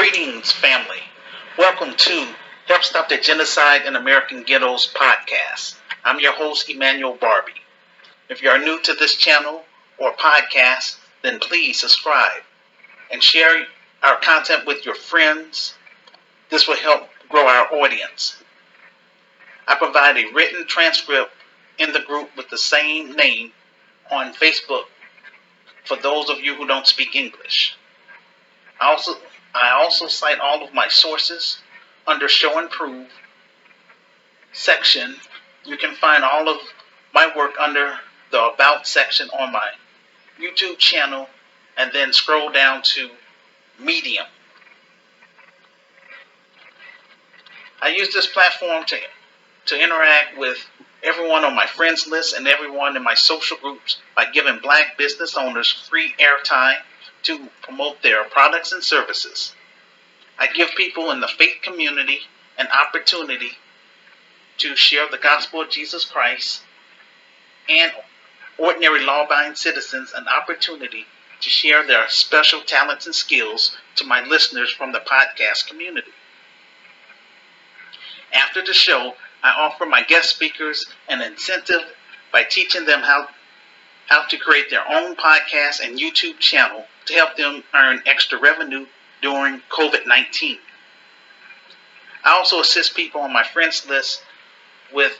Greetings, family. Welcome to Help Stop the Genocide in American Ghettos podcast. I'm your host, Emmanuel Barbee. If you are new to this channel or podcast, then please subscribe and share our content with your friends. This will help grow our audience. I provide a written transcript in the group with the same name on Facebook for those of you who don't speak English. I also cite all of my sources under Show and Prove section. You can find all of my work under the About section on my YouTube channel and then scroll down to Medium. I use this platform to interact with everyone on my friends list and everyone in my social groups by giving Black business owners free airtime to promote their products and services. I give people in the faith community an opportunity to share the gospel of Jesus Christ, and ordinary law-abiding citizens an opportunity to share their special talents and skills to my listeners from the podcast community. After the show, I offer my guest speakers an incentive by teaching them how to create their own podcast and YouTube channel to help them earn extra revenue during COVID-19. I also assist people on my friends list with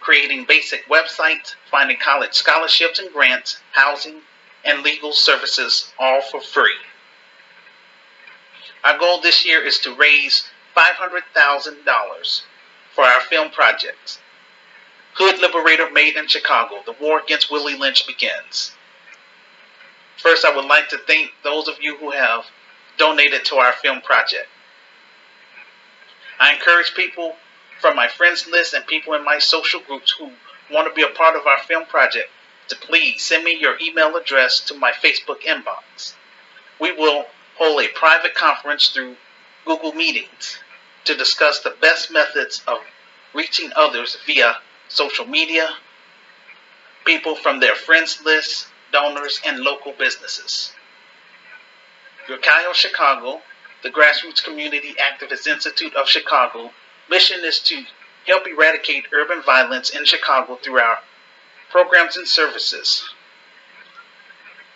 creating basic websites, finding college scholarships and grants, housing, and legal services, all for free. Our goal this year is to raise $500,000 for our film projects. Hood Liberator Made in Chicago, the war against Willie Lynch begins. First, I would like to thank those of you who have donated to our film project. I encourage people from my friends list and people in my social groups who want to be a part of our film project to please send me your email address to my Facebook inbox. We will hold a private conference through Google Meetings to discuss the best methods of reaching others via social media, people from their friends list, donors, and local businesses. Ghettos Chicago, the Grassroots Community Activist Institute of Chicago, mission is to help eradicate urban violence in Chicago through our programs and services.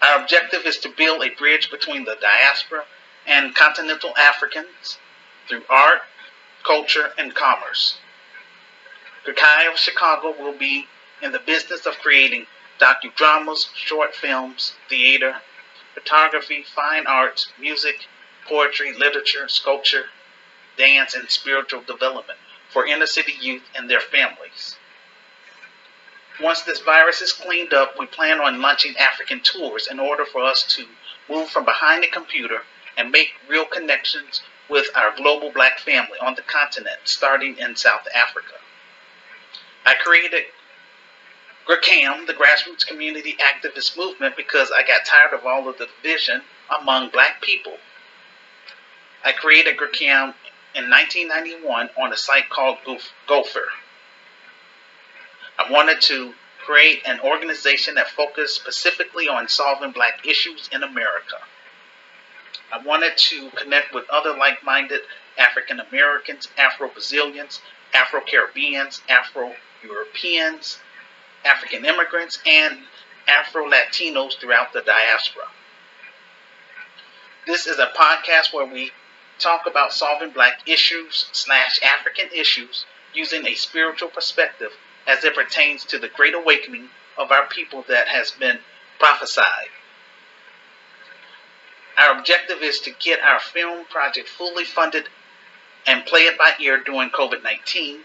Our objective is to build a bridge between the diaspora and continental Africans through art, culture, and commerce. Ghettos Chicago will be in the business of creating docudramas, short films, theater, photography, fine arts, music, poetry, literature, sculpture, dance, and spiritual development for inner city youth and their families. Once this virus is cleaned up, we plan on launching African tours in order for us to move from behind the computer and make real connections with our global Black family on the continent, starting in South Africa. I created GRCAM, the Grassroots Community Activist Movement, because I got tired of all of the division among Black people. I created GRCAM in 1991 on a site called Gopher. I wanted to create an organization that focused specifically on solving Black issues in America. I wanted to connect with other like-minded African Americans, Afro-Brazilians, Afro-Caribbeans, Afro-Europeans, African immigrants, and Afro-Latinos throughout the diaspora. This is a podcast where we talk about solving Black issues / African issues using a spiritual perspective as it pertains to the great awakening of our people that has been prophesied. Our objective is to get our film project fully funded and play it by ear during COVID-19.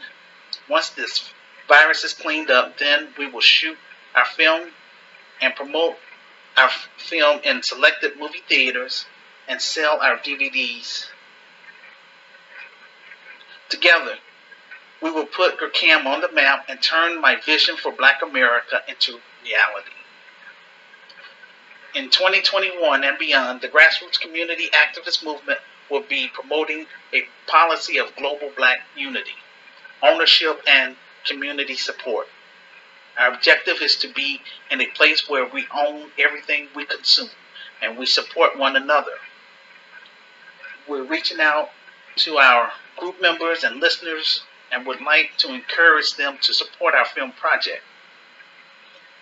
Once this virus is cleaned up, then we will shoot our film and promote our film in selected movie theaters and sell our DVDs. Together, we will put GRCAM on the map and turn my vision for Black America into reality. In 2021 and beyond, the Grassroots Community Activist Movement will be promoting a policy of global Black unity, ownership, and community support. Our objective is to be in a place where we own everything we consume and we support one another. we're reaching out to our group members and listeners and would like to encourage them to support our film project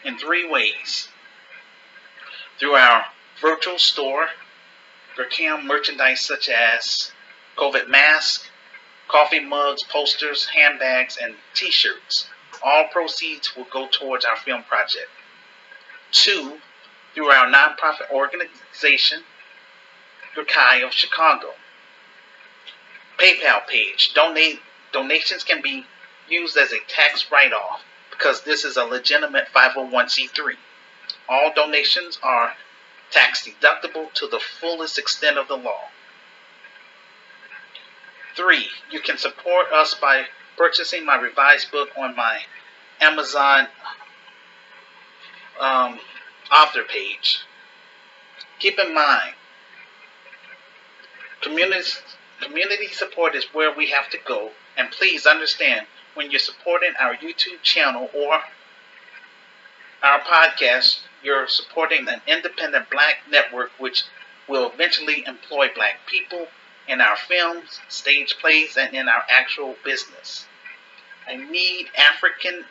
in 3 ways. Through our virtual store, where cam merchandise such as COVID masks, coffee mugs, posters, handbags, and t-shirts. All proceeds will go towards our film project. 2, through our nonprofit organization, Ghettos of Chicago. PayPal page. Donations can be used as a tax write-off because this is a legitimate 501c3. All donations are tax deductible to the fullest extent of the law. 3, you can support us by purchasing my revised book on my Amazon author page. Keep in mind, community support is where we have to go, and please understand, when you're supporting our YouTube channel or our podcast, you're supporting an independent black network which will eventually employ black people in our films, stage plays, and in our actual business. I need African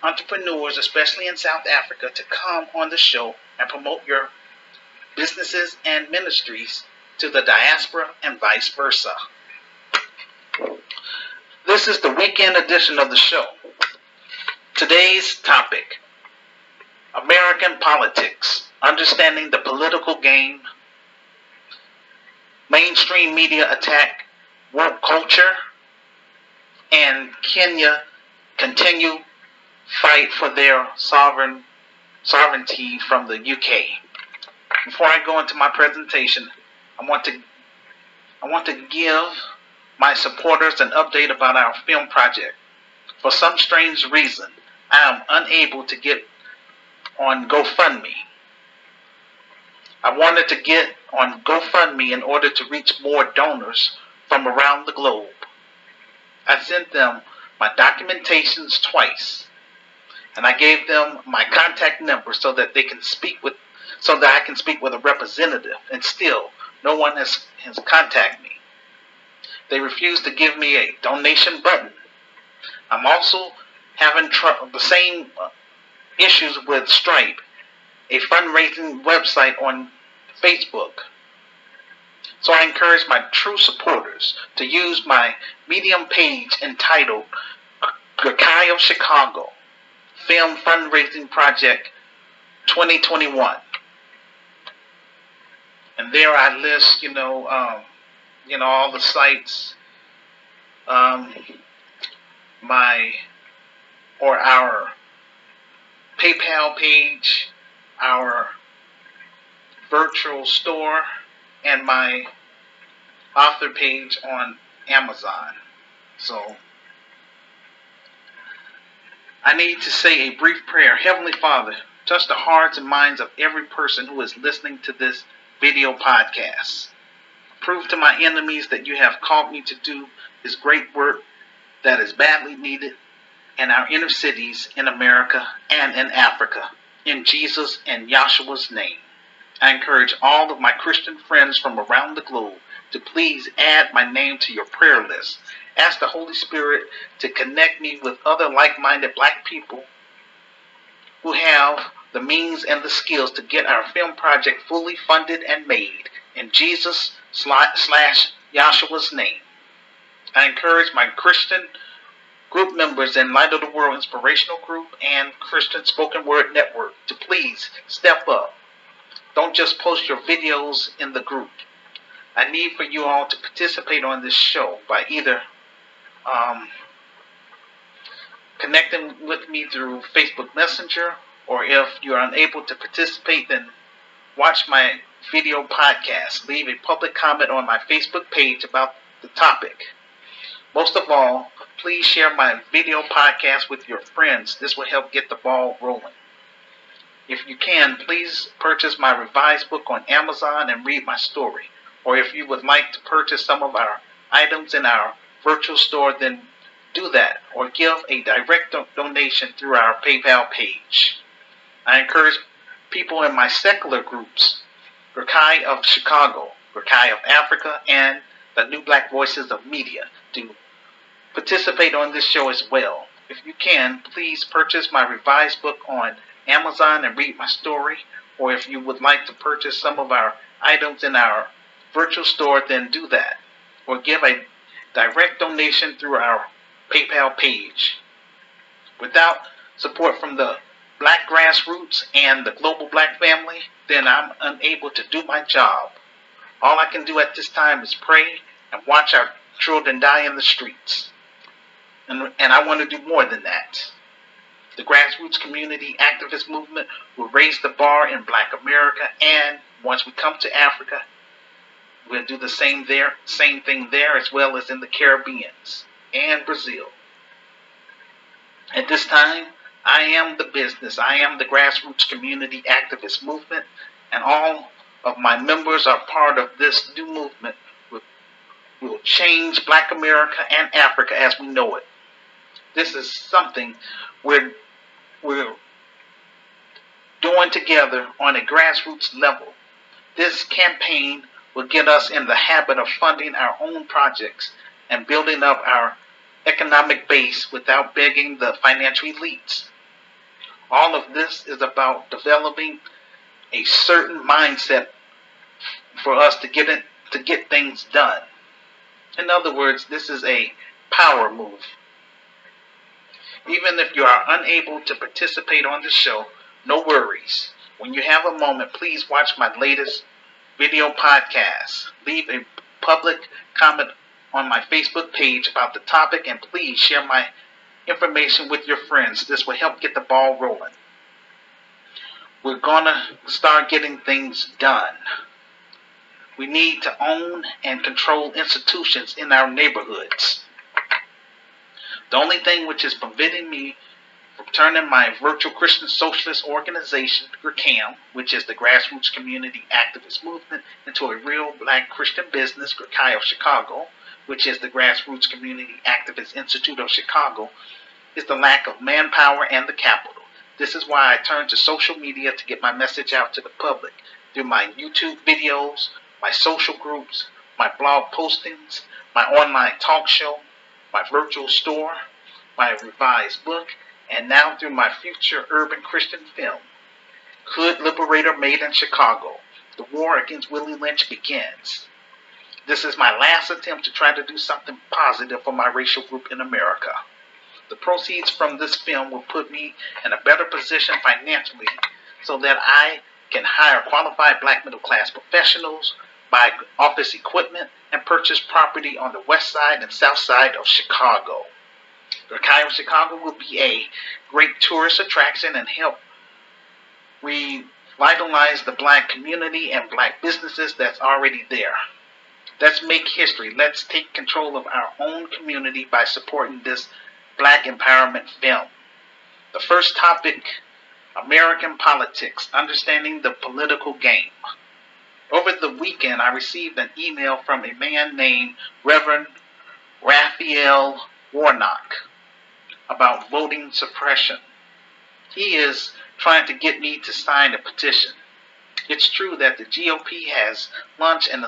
entrepreneurs, especially in South Africa, to come on the show and promote your businesses and ministries to the diaspora and vice versa. This is the weekend edition of the show. Today's topic: American politics, understanding the political game, mainstream media attack woke culture, and Kenya continue fight for their sovereignty from the UK. Before I go into my presentation, I want to give my supporters an update about our film project. For some strange reason, I am unable to get on GoFundMe. I wanted to get on GoFundMe in order to reach more donors from around the globe. I sent them my documentations twice, and I gave them my contact number so that I can speak with a representative, and still no one has contacted me. They refused to give me a donation button. I'm also having the same issues with Stripe, a fundraising website on Facebook. So I encourage my true supporters to use my Medium page entitled Ghettos of Chicago Film Fundraising Project 2021. And there I list, all the sites, our PayPal page, our virtual store, and my author page on Amazon. So I need to say a brief prayer. Heavenly Father, touch the hearts and minds of every person who is listening to this video podcast. Prove to my enemies that you have called me to do this great work that is badly needed in our inner cities in America and in Africa. In Jesus and Yahshua's name. I encourage all of my Christian friends from around the globe to please add my name to your prayer list. Ask the Holy Spirit to connect me with other like-minded black people who have the means and the skills to get our film project fully funded and made. In Jesus / Yahshua's name. I encourage my Christian group members in Light of the World Inspirational Group and Christian Spoken Word Network to please step up. Don't just post your videos in the group. I need for you all to participate on this show by either connecting with me through Facebook Messenger, or if you're unable to participate, then watch my video podcast. Leave a public comment on my Facebook page about the topic. Most of all, please share my video podcast with your friends. This will help get the ball rolling. If you can, please purchase my revised book on Amazon and read my story. Or if you would like to purchase some of our items in our virtual store, then do that. Or give a direct donation through our PayPal page. I encourage people in my secular groups, Ghettos of Chicago, Rakai of Africa, and the New Black Voices of Media to participate on this show as well. If you can, please purchase my revised book on Amazon and read my story, or if you would like to purchase some of our items in our virtual store, then do that, or give a direct donation through our PayPal page. Without support from the Black grassroots and the global Black family, then I'm unable to do my job. All I can do at this time is pray and watch our children die in the streets. And I want to do more than that. The grassroots community activist movement will raise the bar in Black America, and once we come to Africa, we'll do the same thing there, as well as in the Caribbean and Brazil. At this time, I am the business. I am the grassroots community activist movement, and all of my members are part of this new movement. Will change Black America and Africa as we know it. This is something we're doing together on a grassroots level. This campaign will get us in the habit of funding our own projects and building up our economic base without begging the financial elites. All of this is about developing a certain mindset for us to get things done. In other words, this is a power move. Even if you are unable to participate on the show, no worries. When you have a moment, please watch my latest video podcast. Leave a public comment on my Facebook page about the topic, and please share my information with your friends. This will help get the ball rolling. We're going to start getting things done. We need to own and control institutions in our neighborhoods. The only thing which is preventing me from turning my virtual Christian socialist organization, GRCAM, which is the Grassroots Community Activist Movement, into a real Black Christian business, GRCI of Chicago, which is the Grassroots Community Activist Institute of Chicago, is the lack of manpower and the capital. This is why I turn to social media to get my message out to the public through my YouTube videos, my social groups, my blog postings, my online talk show, my virtual store, my revised book, and now through my future urban Christian film, Hood Liberator Made in Chicago. The war against Willie Lynch begins. This is my last attempt to try to do something positive for my racial group in America. The proceeds from this film will put me in a better position financially so that I can hire qualified Black middle class professionals, buy office equipment, and purchase property on the west side and south side of Chicago. The Archive of Chicago will be a great tourist attraction and help revitalize the Black community and Black businesses that's already there. Let's make history. Let's take control of our own community by supporting this Black empowerment film. The first topic, American politics, understanding the political game. Over the weekend, I received an email from a man named Reverend Raphael Warnock about voting suppression. He is trying to get me to sign a petition. It's true that the GOP has launched an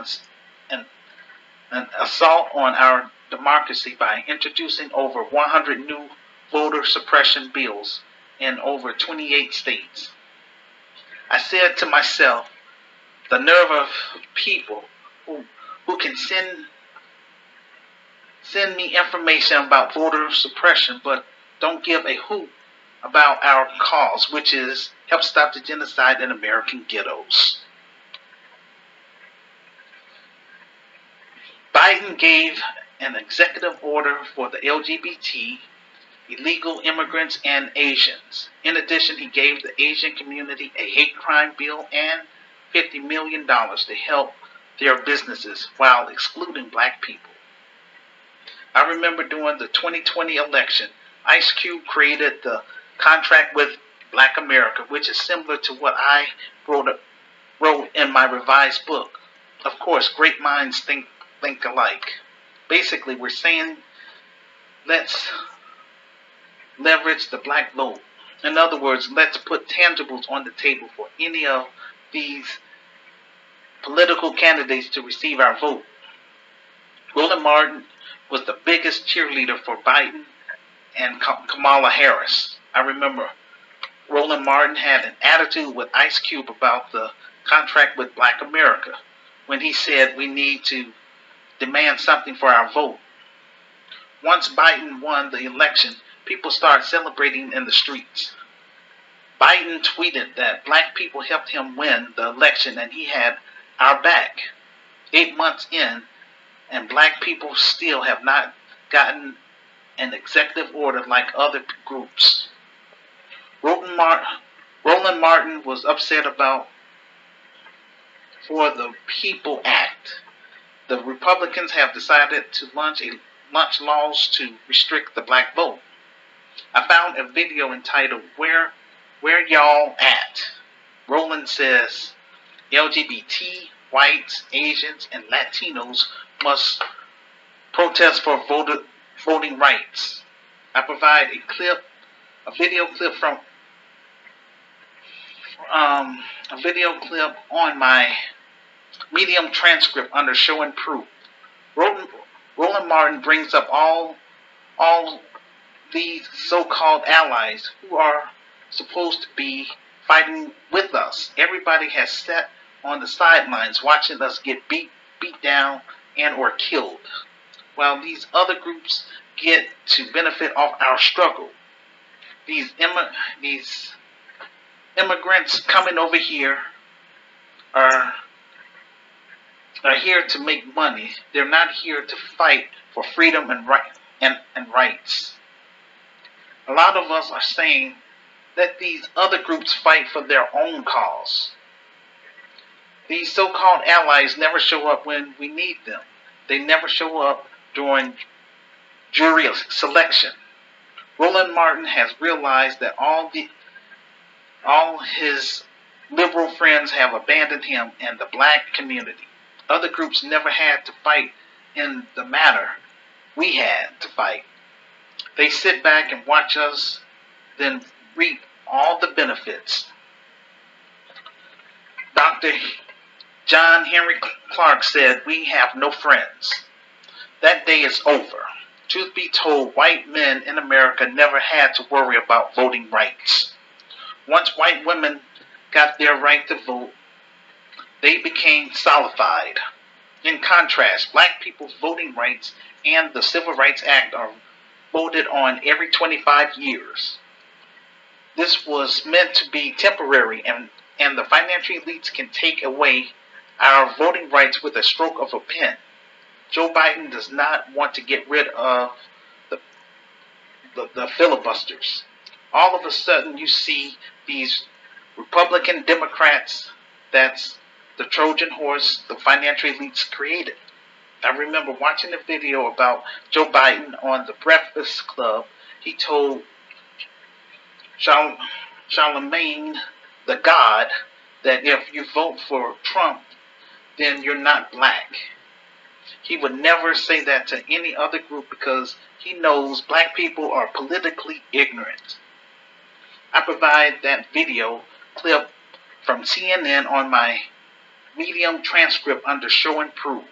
assault on our democracy by introducing over 100 new voter suppression bills in over 28 states. I said to myself, the nerve of people who can send me information about voter suppression but don't give a hoot about our cause, which is help stop the genocide in American ghettos. Biden gave an executive order for the LGBT, illegal immigrants, and Asians. In addition, he gave the Asian community a hate crime bill and $50 million to help their businesses while excluding Black people. I remember during the 2020 election, Ice Cube created the Contract with Black America, which is similar to what I wrote in my revised book. Of course, great minds think alike. Basically, we're saying let's leverage the Black vote. In other words, let's put tangibles on the table for any of these political candidates to receive our vote. Roland Martin was the biggest cheerleader for Biden and Kamala Harris. I remember Roland Martin had an attitude with Ice Cube about the contract with Black America when he said we need to demand something for our vote. Once Biden won the election, people started celebrating in the streets. Biden tweeted that black people helped him win the election and he had our back. 8 months in, and black people still have not gotten an executive order like other groups. Roland Martin was upset about for the People Act. The Republicans have decided to launch laws to restrict the black vote. I found a video entitled Where Y'all At? Roland says LGBT, whites, Asians, and Latinos must protest for voting rights. I provide a video clip on my Medium transcript under Show and Prove. Roland Martin brings up all these so-called allies who are supposed to be fighting with us. Everybody has sat on the sidelines watching us get beat down and or killed, while these other groups get to benefit off our struggle. These immigrants coming over here are here to make money. They're not here to fight for freedom and rights. A lot of us are saying that these other groups fight for their own cause. These so-called allies never show up when we need them. They never show up during jury selection. Roland Martin has realized that all his liberal friends have abandoned him and the black community. Other groups never had to fight in the matter we had to fight. They sit back and watch us, then reap all the benefits. Dr. John Henry Clark said, "We have no friends." That day is over. Truth be told, white men in America never had to worry about voting rights. Once white women got their right to vote, they became solidified. In contrast, black people's voting rights and the Civil Rights Act are voted on every 25 years. This was meant to be temporary, and the financial elites can take away our voting rights with a stroke of a pen. Joe Biden does not want to get rid of the filibusters. All of a sudden you see these Republican Democrats, that's the Trojan horse the financial elites created. I remember watching a video about Joe Biden on the Breakfast Club. He told Charlemagne the God that if you vote for Trump, then you're not black. He would never say that to any other group because he knows black people are politically ignorant. I provide that video clip from CNN on my Medium transcript under Show and Prove.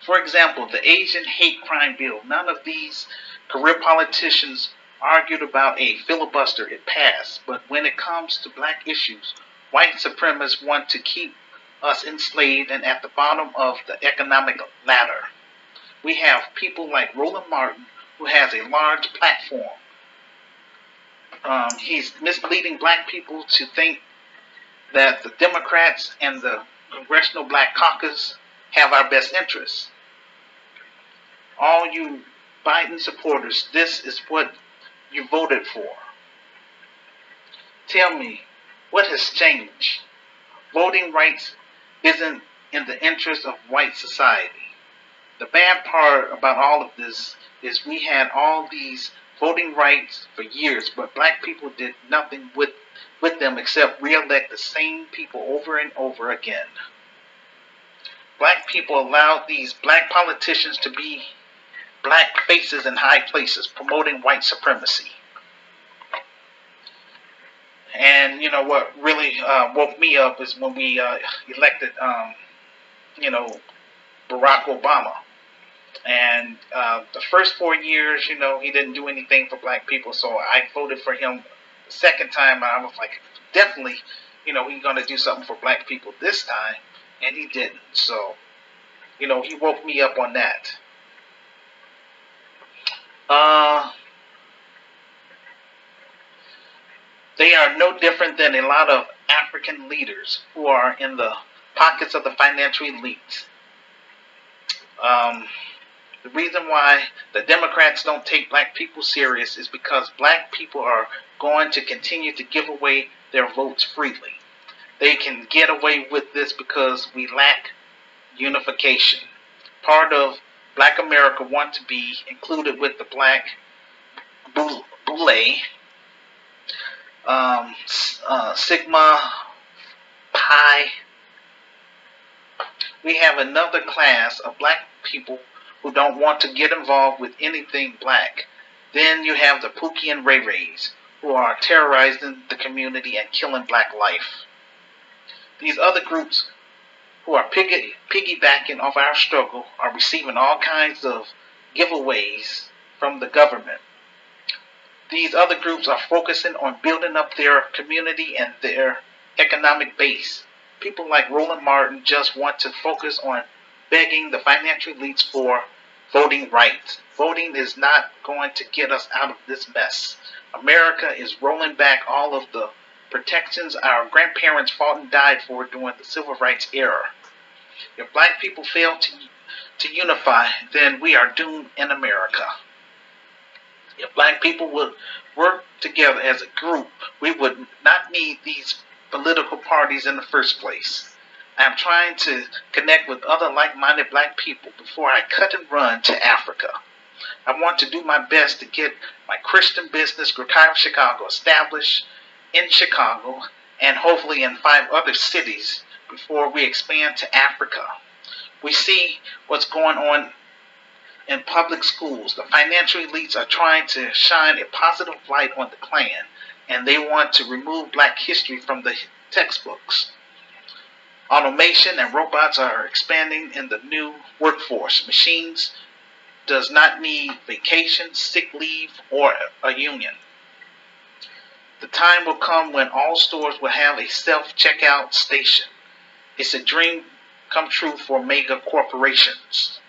For example, the Asian hate crime bill. None of these career politicians argued about a filibuster. It passed. But when it comes to black issues, white supremacists want to keep us enslaved and at the bottom of the economic ladder. We have people like Roland Martin, who has a large platform. He's misleading black people to think that the Democrats and the Congressional Black Caucus have our best interests. All you Biden supporters, this is what you voted for. Tell me, what has changed? Voting rights isn't in the interest of white society. The bad part about all of this is we had all these voting rights for years, but black people did nothing with them except re-elect the same people over and over again. Black people allowed these black politicians to be black faces in high places, promoting white supremacy. And what really woke me up is when we elected, you know, Barack Obama. And the first 4 years, he didn't do anything for black people. So I voted for him the second time. I was like, definitely, he's going to do something for black people this time. And he didn't. So, he woke me up on that. They are no different than a lot of African leaders who are in the pockets of the financial elites. The reason why the Democrats don't take black people serious is because black people are going to continue to give away their votes freely. They can get away with this because we lack unification. Part of Black America want to be included with the Black Boule, Sigma Pi. We have another class of black people who don't want to get involved with anything black. Then you have the Pookie and Ray Rays, who are terrorizing the community and killing black life. These other groups who are piggybacking off our struggle are receiving all kinds of giveaways from the government. These other groups are focusing on building up their community and their economic base. People like Roland Martin just want to focus on begging the financial elites for voting rights. Voting is not going to get us out of this mess. America is rolling back all of the protections our grandparents fought and died for during the civil rights era. If black people fail to unify, then we are doomed in America. If black people would work together as a group, we would not need these political parties in the first place. I am trying to connect with other like-minded black people before I cut and run to Africa. I want to do my best to get my Christian business, Greater Chicago, established in Chicago and hopefully in 5 other cities before we expand to Africa. We see what's going on in public schools. The financial elites are trying to shine a positive light on the Klan, and they want to remove black history from the textbooks. Automation and robots are expanding in the new workforce. Machines does not need vacation, sick leave, or a union. The time will come when all stores will have a self-checkout station. It's a dream come true for mega corporations.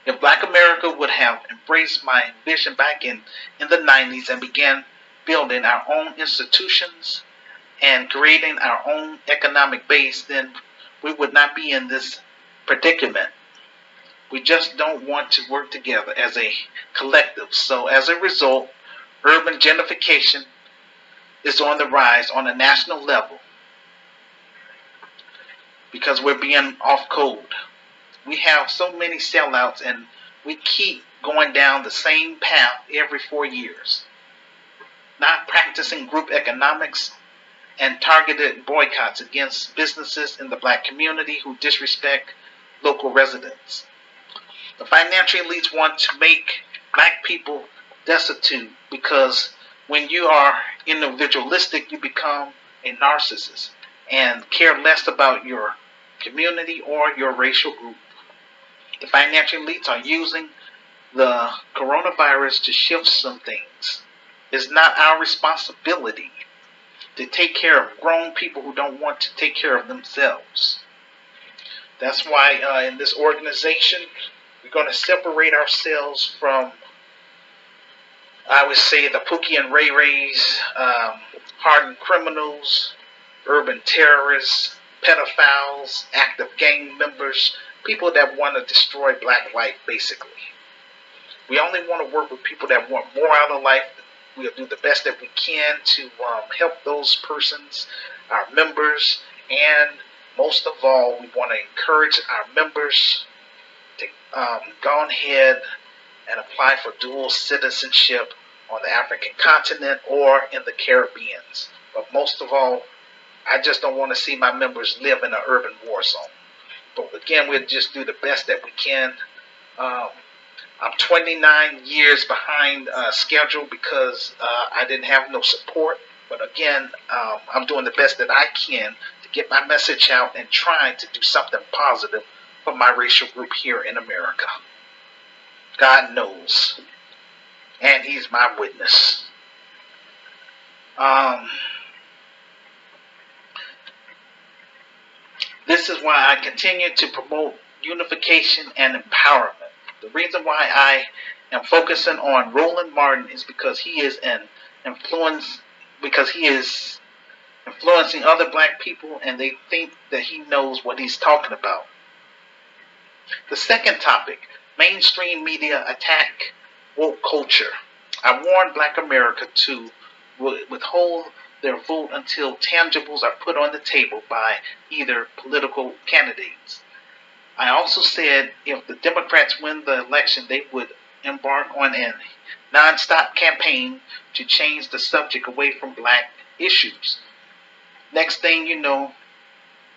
If Black America would have embraced my vision back in the 90s and began building our own institutions and creating our own economic base, then we would not be in this predicament. We just don't want to work together as a collective. So as a result, urban gentrification is on the rise on a national level because we're being off code. We have so many sellouts and we keep going down the same path every 4 years. Not practicing group economics and targeted boycotts against businesses in the black community who disrespect local residents. The financial elites want to make black people destitute because when you are individualistic, you become a narcissist and care less about your community or your racial group. The financial elites are using the coronavirus to shift some things. It's not our responsibility to take care of grown people who don't want to take care of themselves. That's why in this organization, we're going to separate ourselves from, I would say, the Pookie and Ray Rays, hardened criminals, urban terrorists, pedophiles, active gang members, people that want to destroy black life, basically. We only want to work with people that want more out of life. We'll do the best that we can to help those persons, our members, and most of all, we want to encourage our members to go ahead and apply for dual citizenship on the African continent or in the Caribbean. But most of all, I just don't want to see my members live in an urban war zone. But again, we'll just do the best that we can. I'm 29 years behind schedule because I didn't have no support. But again, I'm doing the best that I can to get my message out and trying to do something positive for my racial group here in America. God knows, and He's my witness. This is why I continue to promote unification and empowerment. The reason why I am focusing on Roland Martin is because he is influencing other black people, and they think that he knows what he's talking about. The second topic, mainstream media attack woke culture. I warn black America to withhold their vote until tangibles are put on the table by either political candidates. I also said if the Democrats win the election, they would embark on a nonstop campaign to change the subject away from black issues. Next thing you know,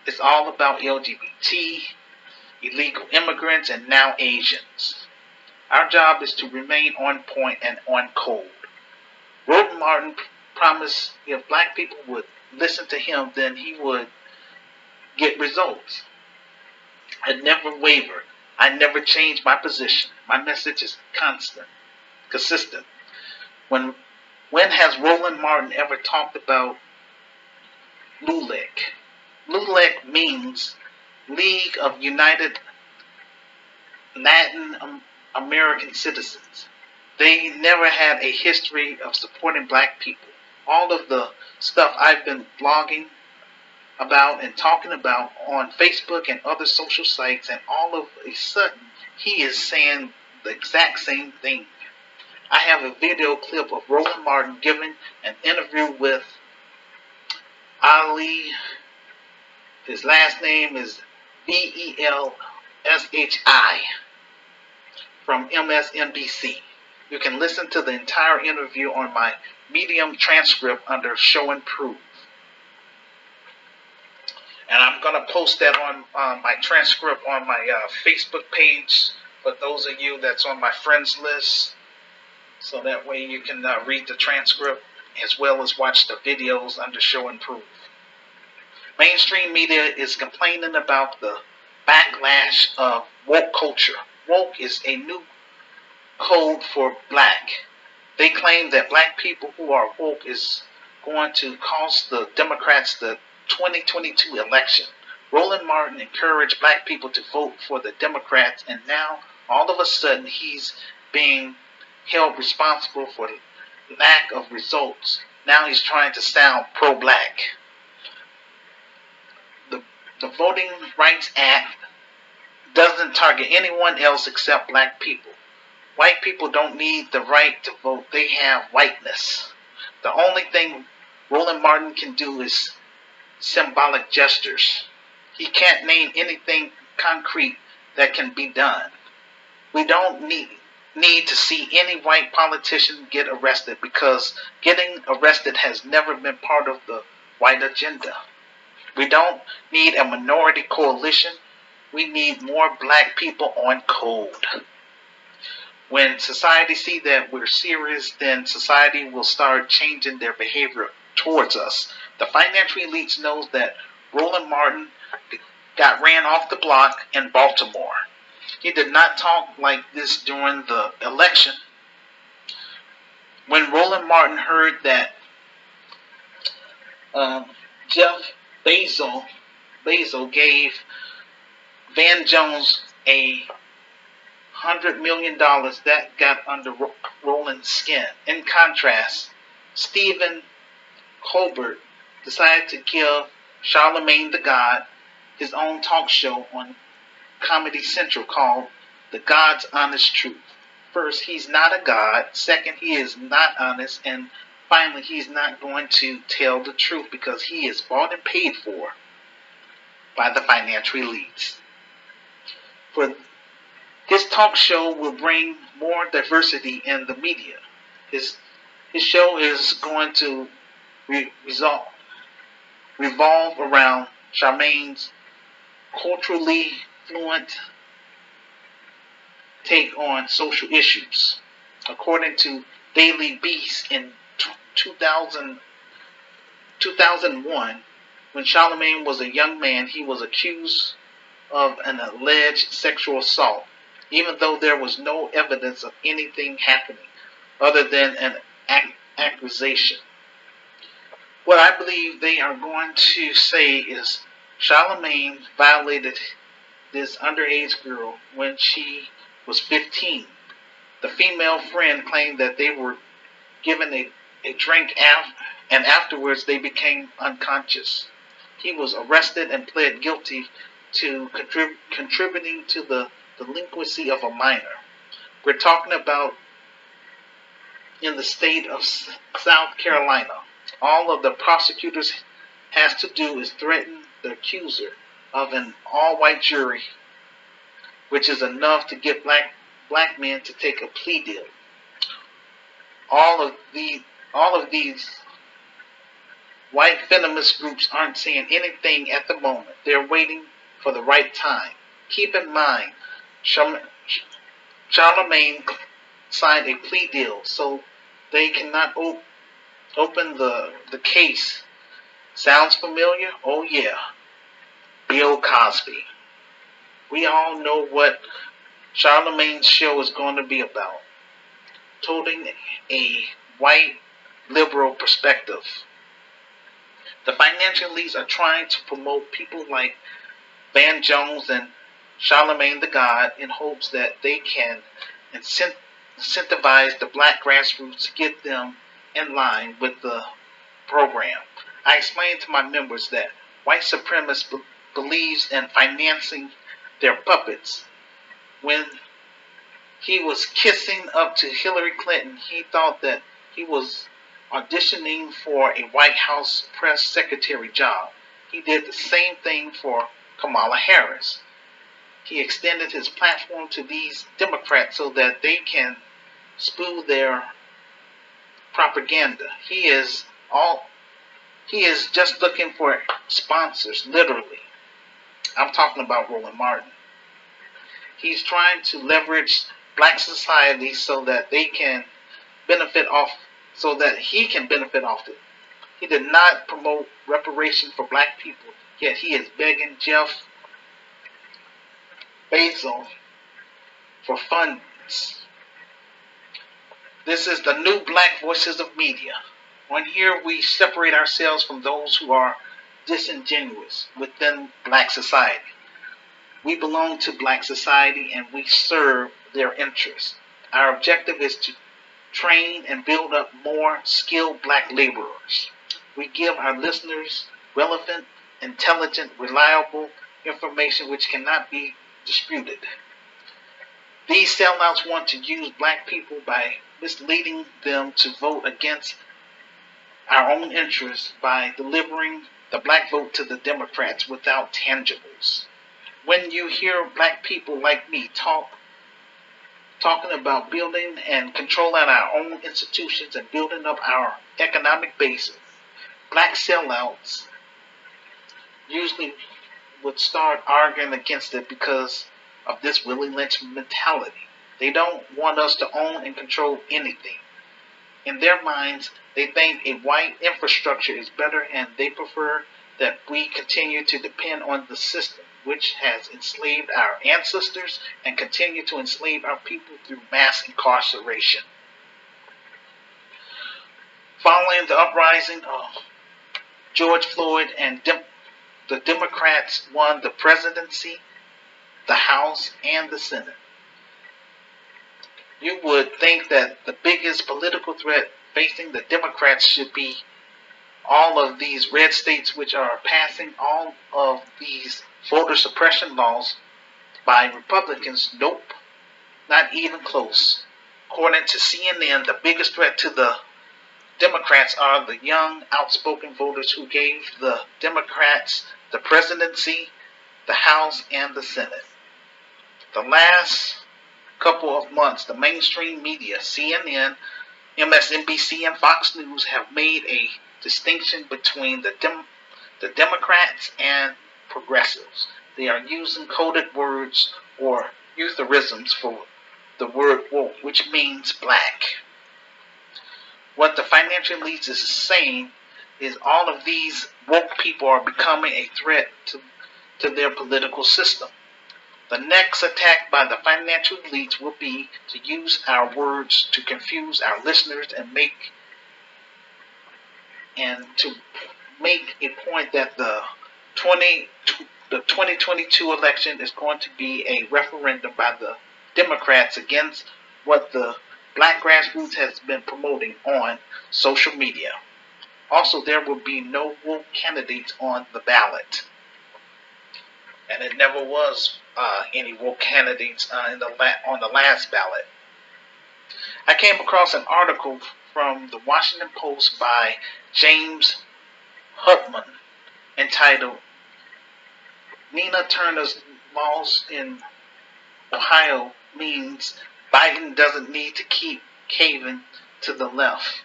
it's all about LGBT, illegal immigrants, and now Asians. Our job is to remain on point and on code. Roland Martin promised if black people would listen to him, then he would get results. I never wavered. I never changed my position. My message is consistent. When has Roland Martin ever talked about LULAC? LULAC means League of United Latin American Citizens. They never had a history of supporting black people. All of the stuff I've been blogging about and talking about on Facebook and other social sites, and all of a sudden he is saying the exact same thing. I have a video clip of Roland Martin giving an interview with Ali. His last name is Belshi from MSNBC. You can listen to the entire interview on my Medium transcript under Show and Prove. And I'm going to post that on my transcript on my Facebook page for those of you that's on my friends list. So that way you can read the transcript as well as watch the videos under Show and Prove. Mainstream media is complaining about the backlash of woke culture. Woke is a new code for black. They claim that black people who are woke is going to cost the Democrats the 2022 election. Roland Martin encouraged black people to vote for the Democrats, and now all of a sudden he's being held responsible for lack of results. Now he's trying to sound pro-black. The Voting Rights Act doesn't target anyone else except black people. White people don't need the right to vote. They have whiteness. The only thing Roland Martin can do is symbolic gestures. He can't name anything concrete that can be done. We don't need to see any white politician get arrested, because getting arrested has never been part of the white agenda. We don't need a minority coalition. We need more black people on code. When society see that we're serious, then society will start changing their behavior towards us. The financial elites knows that Roland Martin got ran off the block in Baltimore. He did not talk like this during the election. When Roland Martin heard that Jeff Bezos gave Van Jones $100 million, that got under Roland's skin. In contrast, Stephen Colbert decided to give Charlemagne the God his own talk show on Comedy Central called The God's Honest Truth. First, he's not a god. Second, he is not honest. And finally, he's not going to tell the truth because he is bought and paid for by the financial elites. For his talk show will bring more diversity in the media. His show is going to revolve around Charlemagne's culturally fluent take on social issues. According to Daily Beast in 2000, 2001, when Charlemagne was a young man, he was accused of an alleged sexual assault, even though there was no evidence of anything happening other than an accusation. What I believe they are going to say is Charlemagne violated this underage girl when she was 15. The female friend claimed that they were given a drink and afterwards they became unconscious. He was arrested and pled guilty to contributing to the delinquency of a minor. We're talking about in the state of South Carolina. All of the prosecutors has to do is threaten the accuser of an all-white jury, which is enough to get black men to take a plea deal. All of these white feminist groups aren't saying anything at the moment. They're waiting for the right time. Keep in mind, Charlemagne signed a plea deal, so they cannot open the case. Sounds familiar? Oh yeah, Bill Cosby. We all know what Charlemagne's show is going to be about. Toting a white liberal perspective. The financial elites are trying to promote people like Van Jones and Charlemagne the God in hopes that they can incentivize the black grassroots to get them in line with the program. I explained to my members that white supremacists believes in financing their puppets. When he was kissing up to Hillary Clinton, he thought that he was auditioning for a White House press secretary job. He did the same thing for Kamala Harris. He extended his platform to these Democrats so that they can spew their propaganda. He is just looking for sponsors, literally. I'm talking about Roland Martin. He's trying to leverage black society so that he can benefit off it. He did not promote reparation for black people, yet he is begging Jeff Bezos for funds. This is the new black voices of media. On here we separate ourselves from those who are disingenuous within black society. We belong to black society and we serve their interests. Our objective is to train and build up more skilled black laborers. We give our listeners relevant, intelligent, reliable information which cannot be disputed. These sellouts want to use black people by misleading them to vote against our own interests by delivering the black vote to the Democrats without tangibles. When you hear black people like me talking about building and controlling our own institutions and building up our economic basis, black sellouts usually would start arguing against it because of this Willie Lynch mentality. They don't want us to own and control anything. In their minds, they think a white infrastructure is better and they prefer that we continue to depend on the system, which has enslaved our ancestors and continue to enslave our people through mass incarceration. Following the uprising of George Floyd and the Democrats won the presidency, the House, and the Senate. You would think that the biggest political threat facing the Democrats should be all of these red states which are passing all of these voter suppression laws by Republicans. Nope, not even close. According to CNN, the biggest threat to the Democrats are the young, outspoken voters who gave the Democrats the presidency, the House, and the Senate. The last couple of months, the mainstream media, CNN, MSNBC, and Fox News have made a distinction between the Democrats and progressives. They are using coded words or euphemisms for the word woke, which means black. What the financial elites is saying is all of these woke people are becoming a threat to their political system. The next attack by the financial elites will be to use our words to confuse our listeners and to make a point that the 2022 election is going to be a referendum by the Democrats against what the black grassroots has been promoting on social media. Also, there will be no woke candidates on the ballot. And it never was any woke candidates on the last ballot. I came across an article from the Washington Post by James Hutman entitled Nina Turner's Laws in Ohio Means Biden Doesn't Need to Keep Caving to the Left.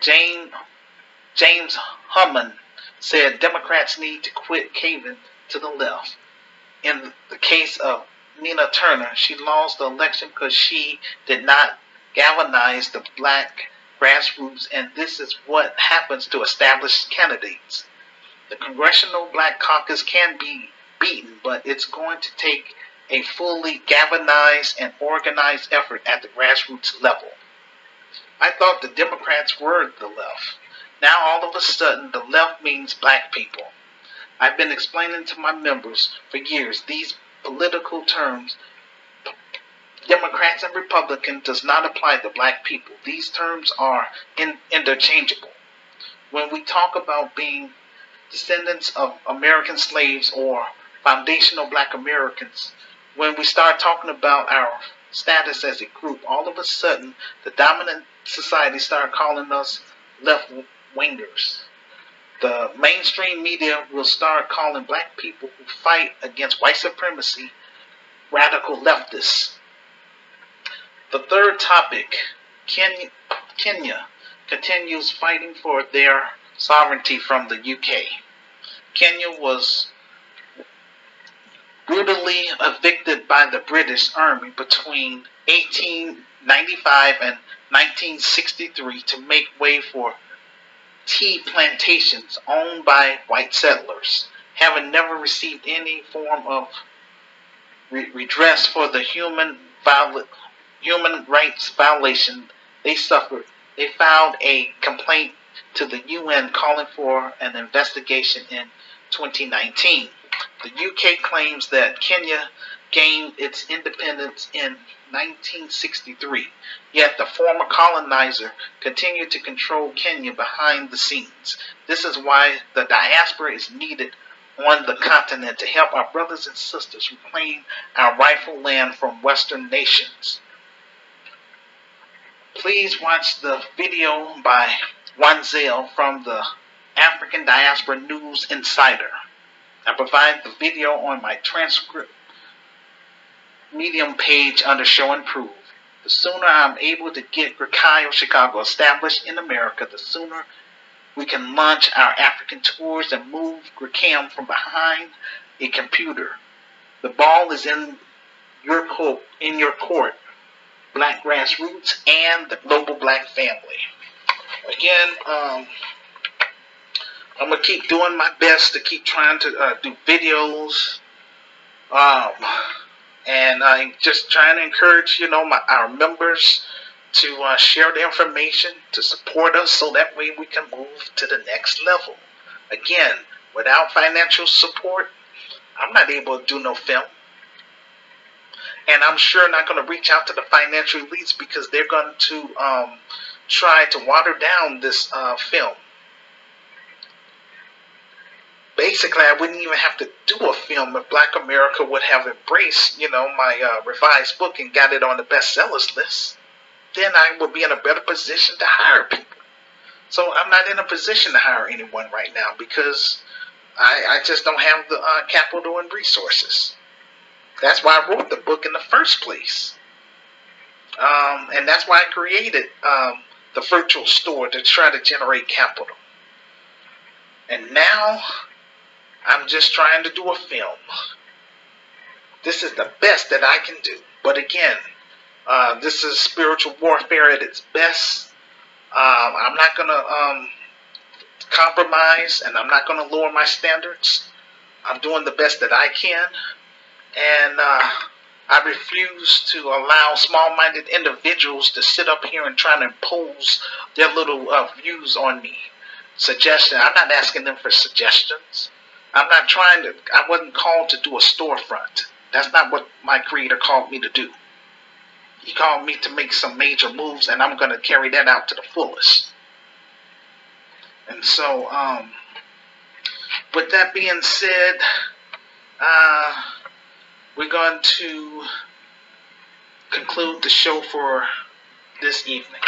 James Hutman said Democrats need to quit caving to the left. In the case of Nina Turner, she lost the election because she did not galvanize the black grassroots, and this is what happens to established candidates. The Congressional Black Caucus can be beaten, but it's going to take a fully galvanized and organized effort at the grassroots level. I thought the Democrats were the left. Now all of a sudden the left means black people. I've been explaining to my members for years these political terms, Democrats and Republicans, does not apply to black people. These terms are interchangeable. When we talk about being descendants of American slaves or foundational black Americans, when we start talking about our status as a group, all of a sudden the dominant society start calling us left-wingers. The mainstream media will start calling black people who fight against white supremacy radical leftists. The third topic, Kenya continues fighting for their sovereignty from the UK. Kenya was brutally evicted by the British Army between 1895 and 1963 to make way for tea plantations owned by white settlers. Having never received any form of redress for the human rights violation they suffered, they filed a complaint to the UN calling for an investigation in 2019. The UK claims that Kenya gained its independence in 1963, yet the former colonizer continued to control Kenya behind the scenes. This is why the diaspora is needed on the continent to help our brothers and sisters reclaim our rightful land from Western nations. Please watch the video by Wanzel from the African Diaspora News Insider. I provide the video on my transcript Medium page under Show and Prove. The sooner I'm able to get Grecaio Chicago established in America, the sooner we can launch our African tours and move Grecaio from behind a computer. The ball is in your court, black grassroots and the global black family. Again, I'm going to keep doing my best to keep trying to do videos. And I'm just trying to encourage, our members to share the information, to support us so that way we can move to the next level. Again, without financial support, I'm not able to do no film. And I'm sure not going to reach out to the financial elites because they're going to try to water down this film. Basically, I wouldn't even have to do a film if Black America would have embraced, my revised book and got it on the bestsellers list. Then I would be in a better position to hire people. So I'm not in a position to hire anyone right now because I just don't have the capital and resources. That's why I wrote the book in the first place. And that's why I created the virtual store to try to generate capital. And now I'm just trying to do a film. This is the best that I can do. But again, this is spiritual warfare at its best. I'm not going to compromise, and I'm not going to lower my standards. I'm doing the best that I can, and I refuse to allow small-minded individuals to sit up here and try to impose their little views on me. Suggestion. I'm not asking them for suggestions. I wasn't called to do a storefront. That's not what my creator called me to do. He called me to make some major moves, and I'm going to carry that out to the fullest. And so, with that being said, we're going to conclude the show for this evening.